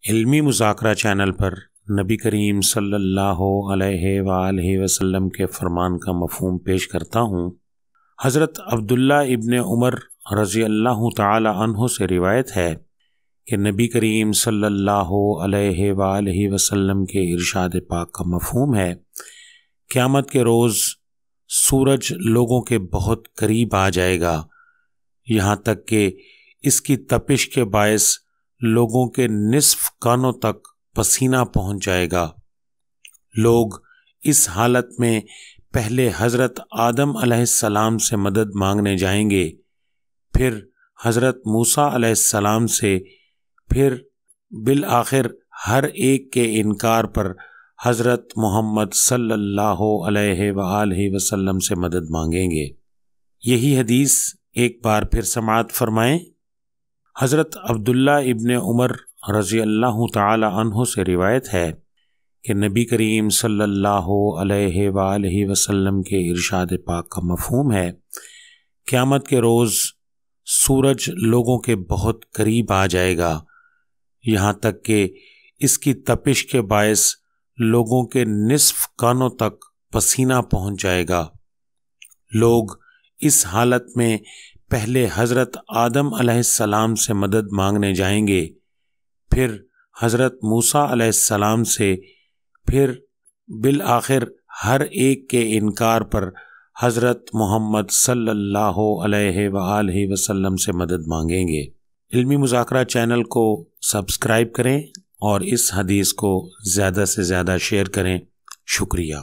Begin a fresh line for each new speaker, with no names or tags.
علمی مذاکرہ چینل پر نبی کریم صلی اللہ علیہ وآلہ وسلم کے فرمان کا مفہوم پیش کرتا ہوں۔ حضرت عبداللہ ابن عمر رضی اللہ تعالی عنہ سے روایت ہے کہ نبی کریم صلی اللہ علیہ وآلہ وسلم کے ارشاد پاک کا مفہوم ہے، قیامت کے روز سورج لوگوں کے بہت قریب آ جائے گا، یہاں تک کہ اس کی تپش کے باعث لوگوں کے نصف کانوں تک پسینہ پہنچ جائے گا۔ لوگ اس حالت میں پہلے حضرت آدم علیہ السلام سے مدد مانگنے جائیں گے، پھر حضرت موسیٰ علیہ السلام سے، پھر بالآخر ہر ایک کے انکار پر حضرت محمد صلی اللہ علیہ وآلہ وسلم سے مدد مانگیں گے۔ یہی حدیث ایک بار پھر سماعت فرمائیں۔ حضرت عبداللہ ابن عمر رضی اللہ تعالی عنہ سے روایت ہے کہ نبی کریم صلی اللہ علیہ وآلہ وسلم کے ارشاد پاک کا مفہوم ہے، قیامت کے روز سورج لوگوں کے بہت قریب آ جائے گا، یہاں تک کہ اس کی تپش کے باعث لوگوں کے نصف کانوں تک پسینہ پہنچ جائے گا۔ لوگ اس حالت میں پہلے حضرت آدم علیہ السلام سے مدد مانگنے جائیں گے، پھر حضرت موسیٰ علیہ السلام سے، پھر بالآخر ہر ایک کے انکار پر حضرت محمد صلی اللہ علیہ وآلہ وسلم سے مدد مانگیں گے۔ علمی مذاکرہ چینل کو سبسکرائب کریں اور اس حدیث کو زیادہ سے زیادہ شیئر کریں۔ شکریہ۔